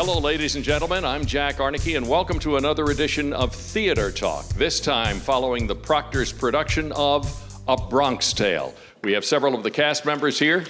Hello, ladies and gentlemen. I'm Jack Arnicke, and welcome to another edition of Theater Talk, this time following the Proctor's production of A Bronx Tale. We have several of the cast members here.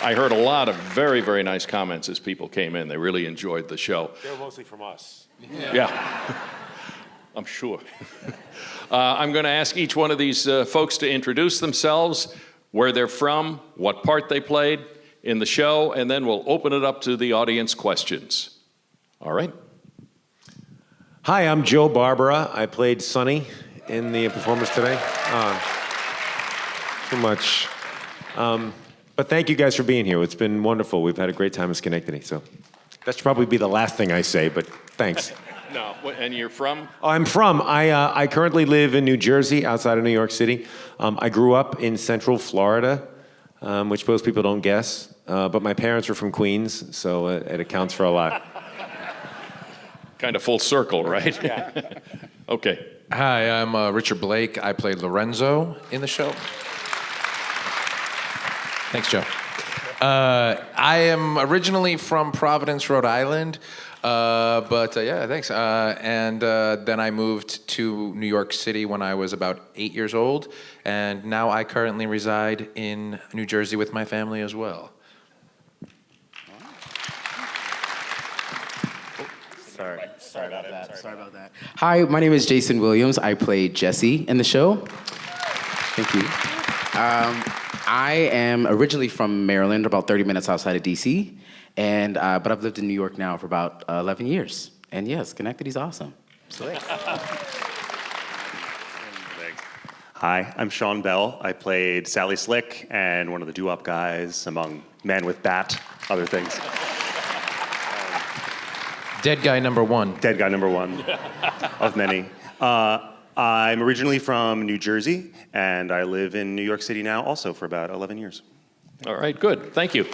I heard a lot of very, very nice comments as people came in. They really enjoyed the show. They were mostly from us. Yeah. I'm sure. I'm going to ask each one of these folks to introduce themselves, where they're from, what part they played in the show, and then we'll open it up to the audience questions. All right. Hi, I'm Joe Barbara. I played Sonny in the performance today. Too much. But thank you guys for being here. It's been wonderful. We've had a great time in Schenectady, so that should probably be the last thing I say, but thanks. No, and you're from? I currently live in New Jersey, outside of New York City. I grew up in Central Florida, which most people don't guess. But my parents were from Queens, so it accounts for a lot. Kind of full circle, right? Yeah. Okay. Hi, I'm Richard Blake. I played Lorenzo in the show. Thanks, Joe. I am originally from Providence, Rhode Island. Yeah, thanks. And then I moved to New York City when I was about 8 years old, and now I currently reside in New Jersey with my family as well. Sorry about that. Hi, my name is Jason Williams. I played Jesse in the show. Thank you. I am originally from Maryland, about 30 minutes outside of DC. But I've lived in New York now for about 11 years. And yes, Schenectady's awesome. Hi, I'm Sean Bell. I played Sally Slick and one of the DooWop guys, among Men with Bat, other things. Dead guy number one. Dead guy number one of many. I'm originally from New Jersey, and I live in New York City now also for about 11 years. All right, good. Thank you.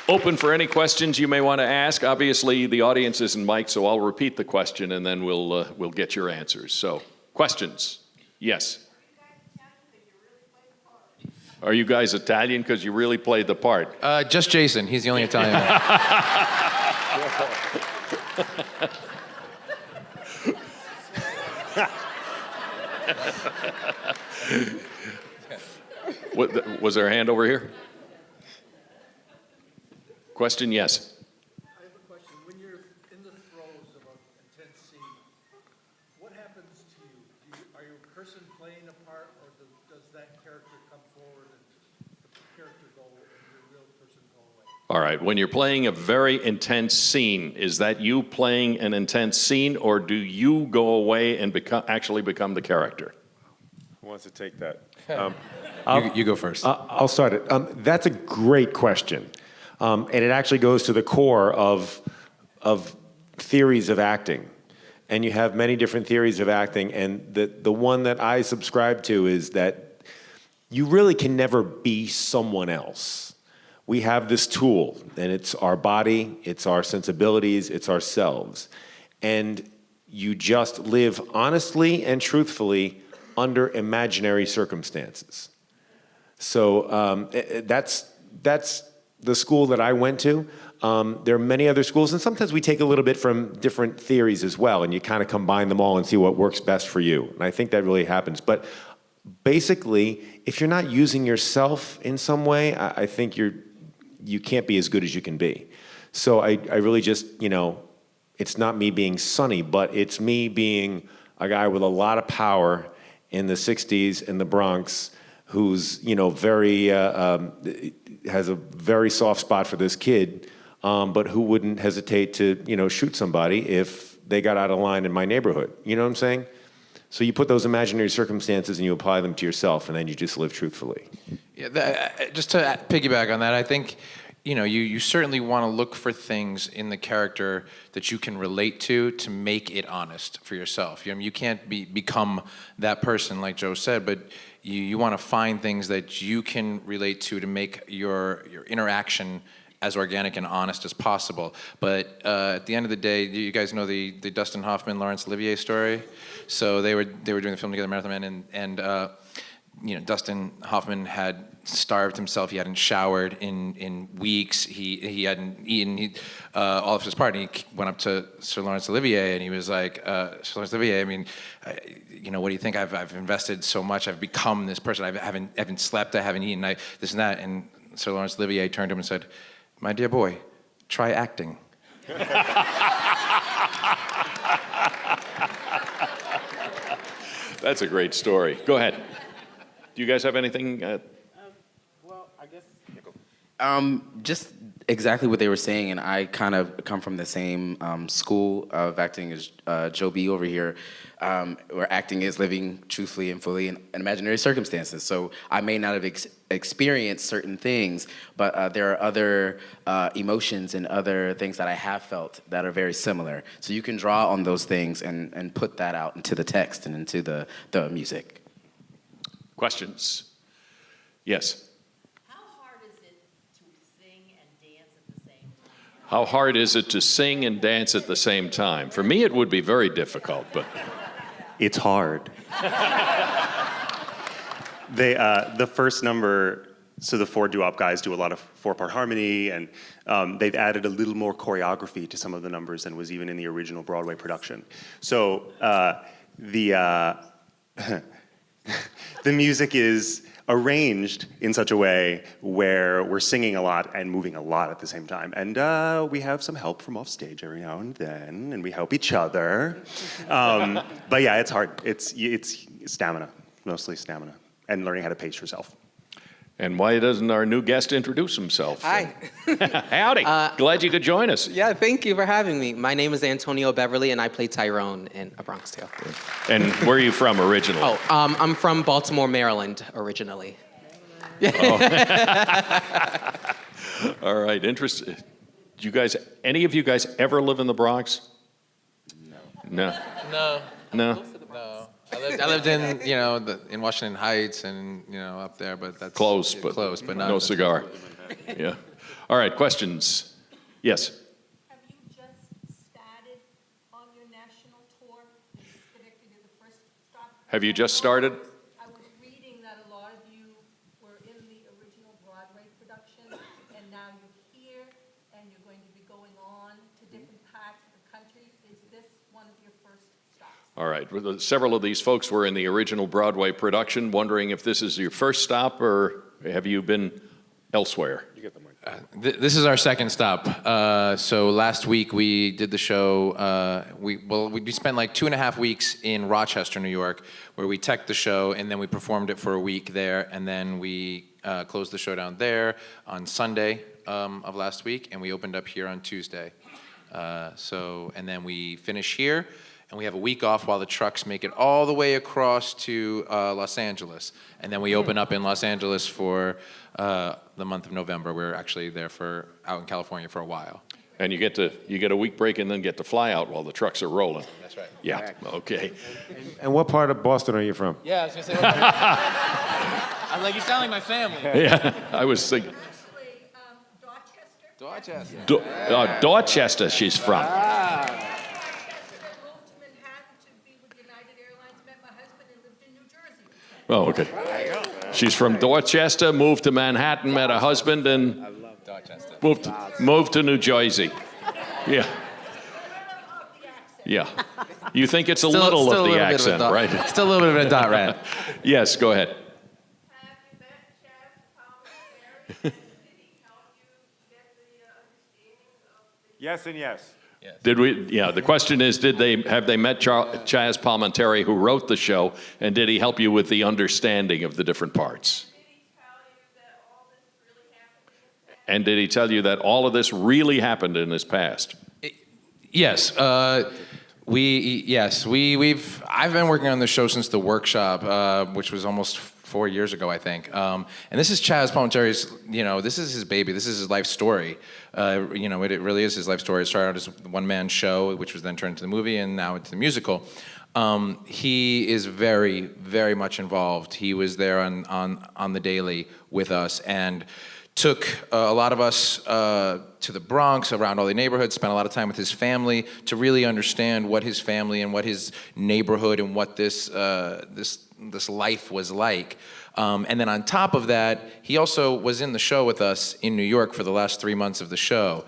Open for any questions you may want to ask. Obviously, the audience isn't mic'd, so I'll repeat the question, and then we'll get your answers. So, questions? Yes. Are you guys Italian because you really played the part? Just Jason. He's the only Italian. Was there a hand over here? Question, yes. I have a question. When you're in the throes of an intense scene, what happens to you? Are you a person playing a part, or does that character come forward and the character go and the real person go away? All right. When you're playing a very intense scene, is that you playing an intense scene, or do you go away and actually become the character? Who wants to take that? You go first. I'll start it. That's a great question. And it actually goes to the core of theories of acting. And you have many different theories of acting, and the one that I subscribe to is that you really can never be someone else. We have this tool, and it's our body, it's our sensibilities, it's ourselves. And you just live honestly and truthfully under imaginary circumstances. So that's the school that I went to. There are many other schools, and sometimes we take a little bit from different theories as well, and you kind of combine them all and see what works best for you. And I think that really happens. But basically, if you're not using yourself in some way, I think you can't be as good as you can be. So I really just, it's not me being Sonny, but it's me being a guy with a lot of power in the 60s in the Bronx, who's, very, has a very soft spot for this kid, but who wouldn't hesitate to, shoot somebody if they got out of line in my neighborhood. You know what I'm saying? So you put those imaginary circumstances and you apply them to yourself, and then you just live truthfully. Yeah, just to piggyback on that, I think, you certainly want to look for things in the character that you can relate to make it honest for yourself. You can't become that person, like Joe said, but you want to find things that you can relate to make your interaction as organic and honest as possible. But at the end of the day, you guys know the Dustin Hoffman, Laurence Olivier story? So they were doing the film together, Marathon Man, and Dustin Hoffman had starved himself. He hadn't showered in weeks. He hadn't eaten all of his part. And he went up to Sir Laurence Olivier and he was like, Sir Laurence Olivier, I mean, what do you think? I've invested so much. I've become this person. I haven't slept. I haven't eaten. This and that. And Sir Laurence Olivier turned to him and said, "My dear boy, try acting." That's a great story. Go ahead. Do you guys have anything? Well, I guess. Just exactly what they were saying, and I kind of come from the same school of acting as Joe B over here, where acting is living truthfully and fully in imaginary circumstances. So I may not have experienced certain things, but there are other emotions and other things that I have felt that are very similar. So you can draw on those things and put that out into the text and into the music. Questions? Yes. How hard is it to sing and dance at the same time? How hard is it to sing and dance at the same time? For me, it would be very difficult, but It's hard. The first number, so the four DooWop guys do a lot of four-part harmony, and they've added a little more choreography to some of the numbers than was even in the original Broadway production. So the music is arranged in such a way where we're singing a lot and moving a lot at the same time. And we have some help from off stage every now and then, and we help each other. But yeah, it's hard. It's stamina, mostly stamina, and learning how to pace yourself. and why doesn't our new guest introduce himself? Hi. Howdy. Glad you could join us. Yeah, thank you for having me. My name is Antonio Beverly, and I play Tyrone in A Bronx Tale. And where are you from originally? I'm from Baltimore, Maryland, originally. All right, interesting. Do you guys, any of you guys ever live in the Bronx? No. No. No? No. I lived in, in Washington Heights and, up there, but that's Close, but not no cigar. Yeah. All right, questions? Yes. Have you just started on your national tour? Schenectady, the first stop? Have you just started? I was reading that a lot of you were in the original Broadway production, and now you're here, and you're going to be going on to different parts of the country. Is this one of your first stops? All right. Well, several of these folks were in the original Broadway production, wondering if this is your first stop or have you been elsewhere? This is our second stop. So last week we did the show. We spent like 2.5 weeks in Rochester, New York, where we teched the show, and then we performed it for a week there, and then we closed the show down there on Sunday of last week, and we opened up here on Tuesday. And then we finish here, and we have a week off while the trucks make it all the way across to Los Angeles, and then we open up in Los Angeles for the month of November. We're actually there out in California for a while. And you get a week break and then get to fly out while the trucks are rolling. That's right. Yeah. Okay. And what part of Boston are you from? Yeah, I was gonna say. I'm like, you sound like my family. Yeah. I was thinking. Actually, Dorchester. Dorchester. Dorchester. She's from. I moved to Manhattan to be with United Airlines, met my husband, and lived in New Jersey. Oh, okay. She's from Dorchester, moved to Manhattan, met a husband, and moved to New Jersey. Yeah. Yeah. You think it's a little of the accent, right? Still a little bit of a dot rat. Yes, go ahead. Have you met Chazz Palminteri? Did he help you get the understanding of the... Yes and yes. Did we? Yeah. The question is, have they met Chazz Palminteri, who wrote the show, and did he help you with the understanding of the different parts? And did he tell you that all of this really happened in his past? Yes. I've been working on the show since the workshop, which was almost 4 years ago, I think. And this is Chazz Palminteri's, this is his baby. This is his life story. It really is his life story. It started out as a one-man show, which was then turned into the movie, and now it's the musical. He is very, very much involved. He was there on the daily with us, and took a lot of us to the Bronx, around all the neighborhoods, spent a lot of time with his family to really understand what his family and what his neighborhood and what this life was like. And then on top of that, he also was in the show with us in New York for the last 3 months of the show.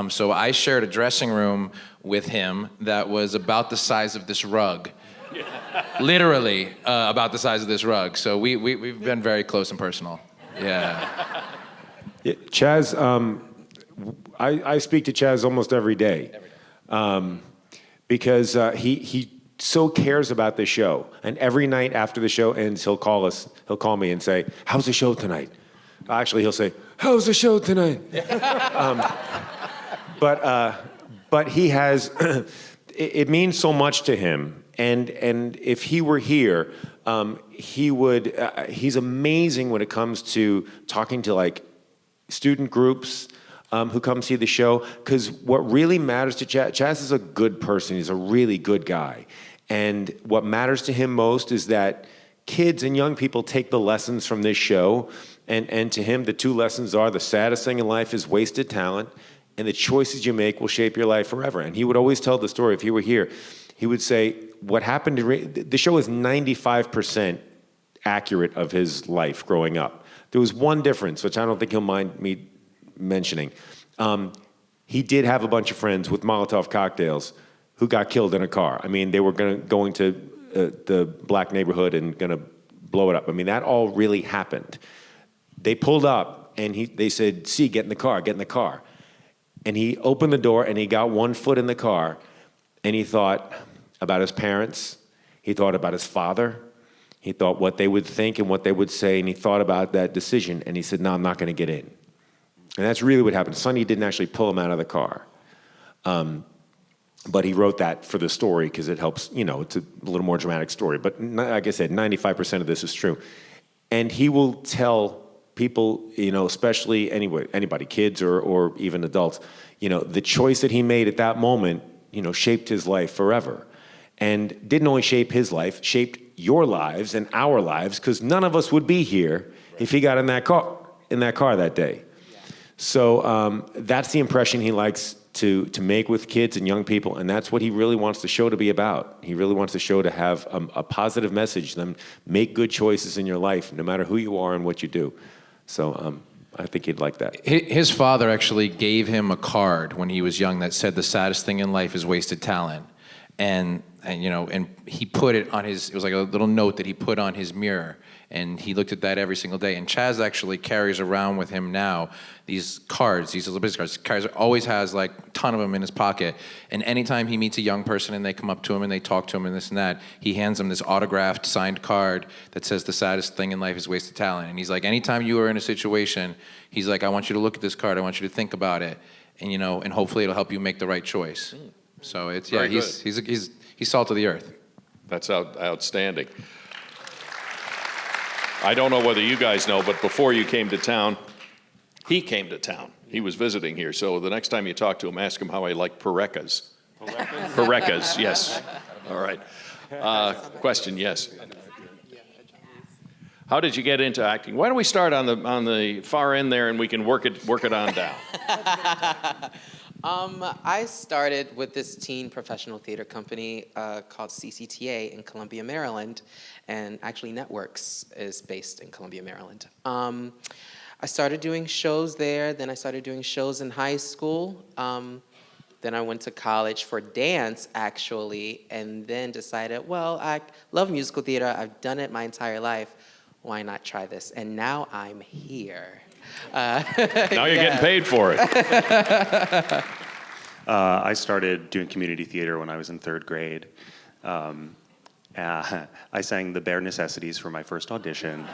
So I shared a dressing room with him that was about the size of this rug. Literally about the size of this rug. So we've been very close and personal. Yeah. Yeah, Chazz, I speak to Chazz almost every day. Because he so cares about the show. And every night after the show ends, he'll call me and say, "How's the show tonight?" Actually, he'll say, "How's the show tonight?" But he has, it means so much to him. And if he were here, he's amazing when it comes to talking to like student groups who come see the show, because what really matters to Chazz is a good person. He's a really good guy. And what matters to him most is that kids and young people take the lessons from this show, and to him, the 2 lessons are: the saddest thing in life is wasted talent, and the choices you make will shape your life forever. And he would always tell the story, if he were here, he would say, what happened to, the show is 95% accurate of his life growing up. There was one difference, which I don't think he'll mind me mentioning. He did have a bunch of friends with Molotov cocktails who got killed in a car. I mean, they were going to the black neighborhood and gonna blow it up. I mean, that all really happened. They pulled up and they said, "See, get in the car, get in the car." And he opened the door and he got 1 foot in the car, and he thought about his parents, he thought about his father, he thought what they would think and what they would say, and he thought about that decision, and he said, "No, I'm not gonna get in." And that's really what happened. Sonny didn't actually pull him out of the car. But he wrote that for the story because it helps, it's a little more dramatic story. But like I said, 95% of this is true. And he will tell people, especially anybody, kids or even adults, the choice that he made at that moment, shaped his life forever. And didn't only shape his life, shaped your lives and our lives, because none of us would be here if he got in that car that day. So that's the impression he likes to make with kids and young people, and that's what he really wants the show to be about. He really wants the show to have a positive message, them make good choices in your life, no matter who you are and what you do. So I think he'd like that. His father actually gave him a card when he was young that said, "The saddest thing in life is wasted talent." And he put it on it was like a little note that he put on his mirror, and he looked at that every single day. And Chazz actually carries around with him now these cards, these little business cards. Chazz always has like a ton of them in his pocket, and anytime he meets a young person and they come up to him and they talk to him and this and that, he hands them this autographed, signed card that says, "The saddest thing in life is wasted talent." And he's like, anytime you are in a situation, he's like, "I want you to look at this card, I want you to think about it, and and hopefully it'll help you make the right choice." So it's he's salt of the earth. That's outstanding. I don't know whether you guys know, but before you came to town, he came to town. He was visiting here. So the next time you talk to him, ask him how he liked Parecas. Parecas, yes. All right. Question, yes. How did you get into acting? Why don't we start on the far end there, and we can work it on down. I started with this teen professional theater company called CCTA in Columbia, Maryland, and actually Networks is based in Columbia, Maryland. I started doing shows there, then I started doing shows in high school. Then I went to college for dance, actually, and then decided, well, I love musical theater. I've done it my entire life. Why not try this? And now I'm here. Now you're getting paid for it. I started doing community theater when I was in 3rd grade. I sang The Bare Necessities for my first audition,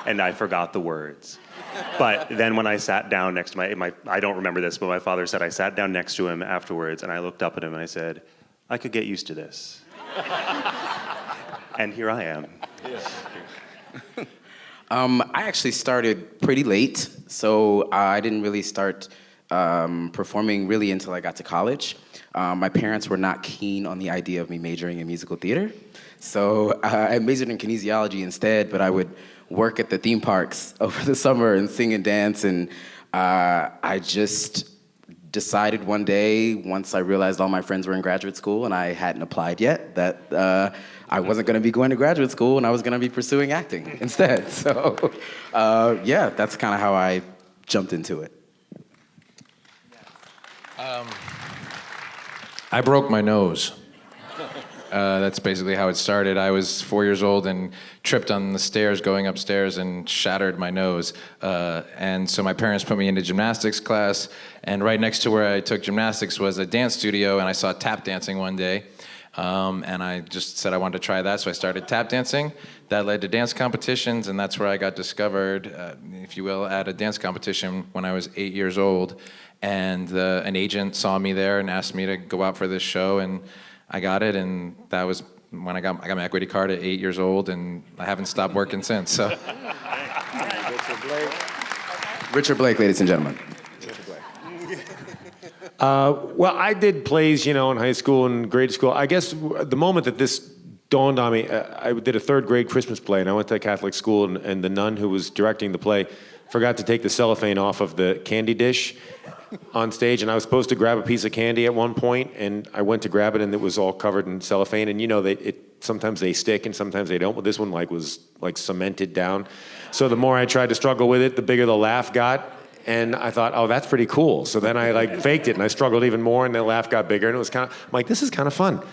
and I forgot the words. But then when I sat down next to I don't remember this, but my father said I sat down next to him afterwards, and I looked up at him and I said, "I could get used to this." And here I am. I actually started pretty late, so I didn't really start performing really until I got to college. My parents were not keen on the idea of me majoring in musical theater. So I majored in kinesiology instead, but I would work at the theme parks over the summer and sing and dance. And I just decided one day, once I realized all my friends were in graduate school and I hadn't applied yet, that I wasn't going to be going to graduate school and I was going to be pursuing acting instead. So yeah, that's kind of how I jumped into it. I broke my nose. That's basically how it started. I was 4 years old and tripped on the stairs going upstairs and shattered my nose. And so my parents put me into gymnastics class, and right next to where I took gymnastics was a dance studio, and I saw tap dancing one day. And I just said I wanted to try that, so I started tap dancing. That led to dance competitions, and that's where I got discovered, if you will, at a dance competition when I was 8 years old. And an agent saw me there and asked me to go out for this show, and I got it, and that was when I got my equity card at 8 years old, and I haven't stopped working since. So. Richard Blake, ladies and gentlemen. Well, I did plays, in high school and grade school. I guess the moment that this dawned on me, I did a third grade Christmas play, and I went to a Catholic school, and the nun who was directing the play forgot to take the cellophane off of the candy dish on stage, and I was supposed to grab a piece of candy at one point, and I went to grab it, and it was all covered in cellophane, and sometimes they stick and sometimes they don't, but this one was cemented down. So the more I tried to struggle with it, the bigger the laugh got, and I thought, oh, that's pretty cool. So then I faked it, and I struggled even more, and the laugh got bigger, and it was I'm like, this is kind of fun.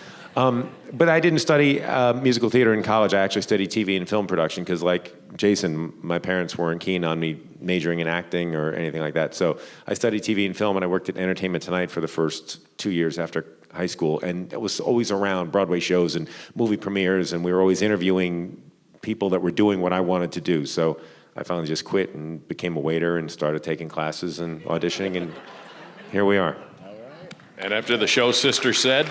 But I didn't study musical theater in college. I actually studied TV and film production because, like Jason, my parents weren't keen on me majoring in acting or anything like that. So I studied TV and film, and I worked at Entertainment Tonight for the first 2 years after high school. And it was always around Broadway shows and movie premieres, and we were always interviewing people that were doing what I wanted to do. So I finally just quit and became a waiter and started taking classes and auditioning, and here we are. And after the show, Sister said,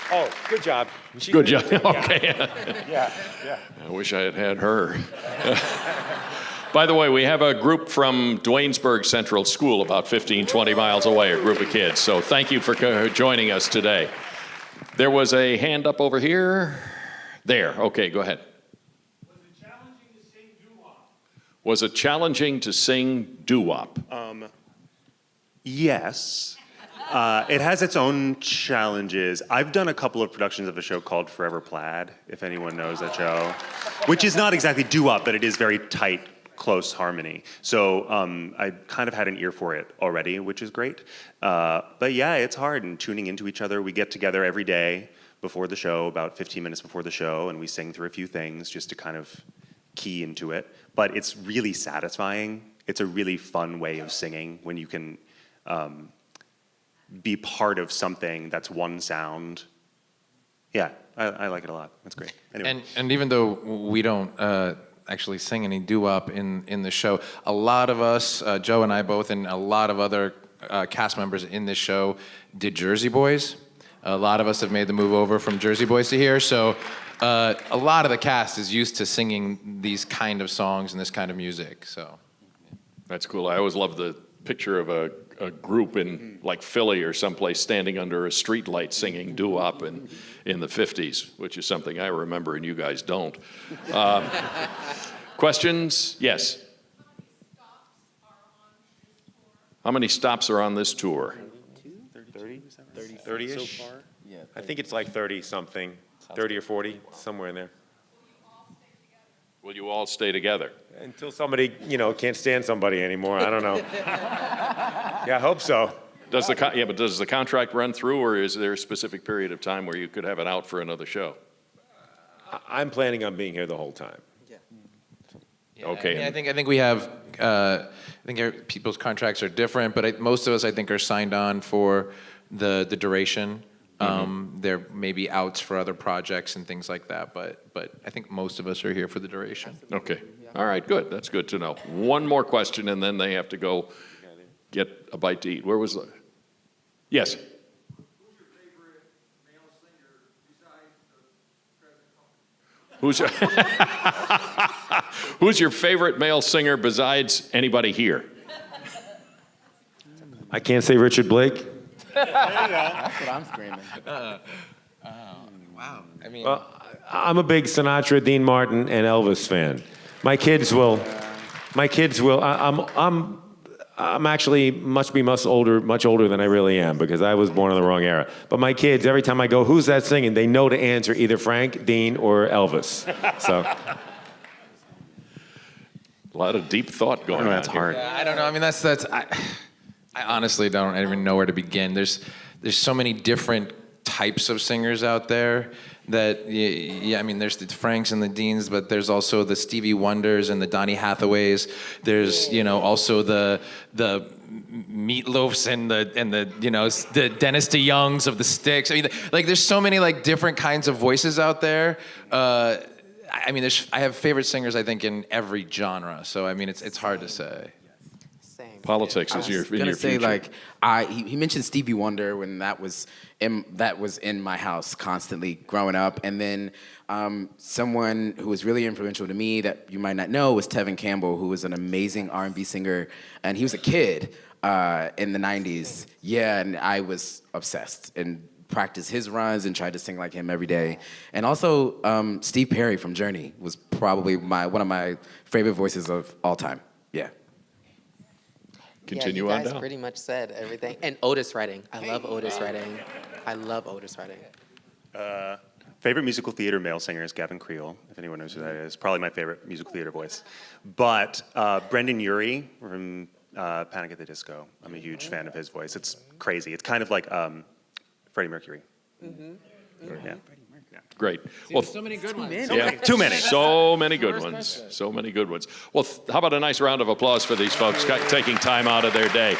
Oh, good job. good job. Okay. Yeah. I wish I had had her. By the way, we have a group from Duanesburg Central School about 15, 20 miles away, a group of kids. So thank you for joining us today. There was a hand up over here. There. Okay, go ahead. Was it challenging to sing doo-wop? Was it challenging to sing doo-wop? Yes. It has its own challenges. I've done a couple of productions of a show called Forever Plaid, if anyone knows that show, which is not exactly doo-wop, but it is very tight, close harmony. So I kind of had an ear for it already, which is great. But yeah, it's hard, and tuning into each other. We get together every day before the show, about 15 minutes before the show, and we sing through a few things just to kind of key into it. But it's really satisfying. It's a really fun way of singing when you can be part of something that's one sound. Yeah, I like it a lot. That's great. Anyway. And even though we don't actually sing any doo-wop in the show, a lot of us, Joe and I both, and a lot of other cast members in this show did Jersey Boys. A lot of us have made the move over from Jersey Boys to here, so a lot of the cast is used to singing these kind of songs and this kind of music. So That's cool. I always love the picture of a group in like Philly or someplace standing under a street light singing doo-wop in the 50s, which is something I remember and you guys don't. Questions? Yes. How many stops are on this tour? 30-ish? So far? Yeah. I think it's like 30-something, 30 or 40, somewhere in there. Will you all stay together? Until somebody, can't stand somebody anymore. I don't know. Yeah, I hope so. Does the contract run through, or is there a specific period of time where you could have it out for another show? I'm planning on being here the whole time. yeah, Okay. I think we have. I think people's contracts are different, but most of us, I think, are signed on for the duration. There may be outs for other projects and things like that, but I think most of us are here for the duration. Okay. All right, good. That's good to know. One more question, and then they have to go get a bite to eat. Where was the... Yes? Who's your favorite male singer besides the present company? Who's your favorite male singer besides anybody here? I can't say Richard Blake. That's what I'm screaming. Wow. I mean, I'm a big Sinatra, Dean Martin, and Elvis fan. My kids will. I'm actually must be much older than I really am because I was born in the wrong era. But my kids, every time I go, "Who's that singing?" They know to answer either Frank, Dean, or Elvis. So. A lot of deep thought going on. That's here. hard. I don't know. I mean, I honestly don't even know where to begin. There's so many different types of singers out there that, yeah, I mean, there's the Franks and the Deans, but there's also the Stevie Wonders and the Donny Hathaways. There's, also the Meatloafs and the the Dennis DeYoungs of the Styx. I mean, like, there's so many like different kinds of voices out there. I mean, I have favorite singers, I think, in every genre. So, I mean, it's hard to say. Same. Politics is your gonna say future. like he mentioned Stevie Wonder when that was in my house constantly growing up, and then someone who was really influential to me that you might not know was Tevin Campbell, who was an amazing R&B singer, and he was a kid in the '90s. Yeah, and I was obsessed and practiced his runs and tried to sing like him every day. And also Steve Perry from Journey was probably one of my favorite voices of all time. Yeah. Continue yeah, on you guys down. pretty much said everything. And Otis Redding. I love Otis Redding. I love Otis Redding. Favorite musical theater male singer is Gavin Creel, if anyone knows who that is. Probably my favorite musical theater voice. But Brendan Urie from Panic at the Disco. I'm a huge fan of his voice. It's crazy. It's kind of like Freddie Mercury. Yeah. Great. Well, So many good ones. yeah, Too many. so many good ones. So many good ones. Well, how about a nice round of applause for these folks taking time out of their day?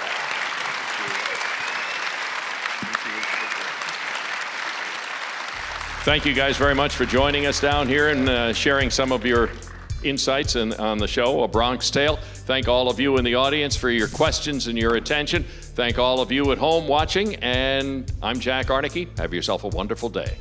Thank you guys very much for joining us down here and sharing some of your insights on the show, A Bronx Tale. Thank all of you in the audience for your questions and your attention. Thank all of you at home watching, and I'm Jack Arnicke. Have yourself a wonderful day.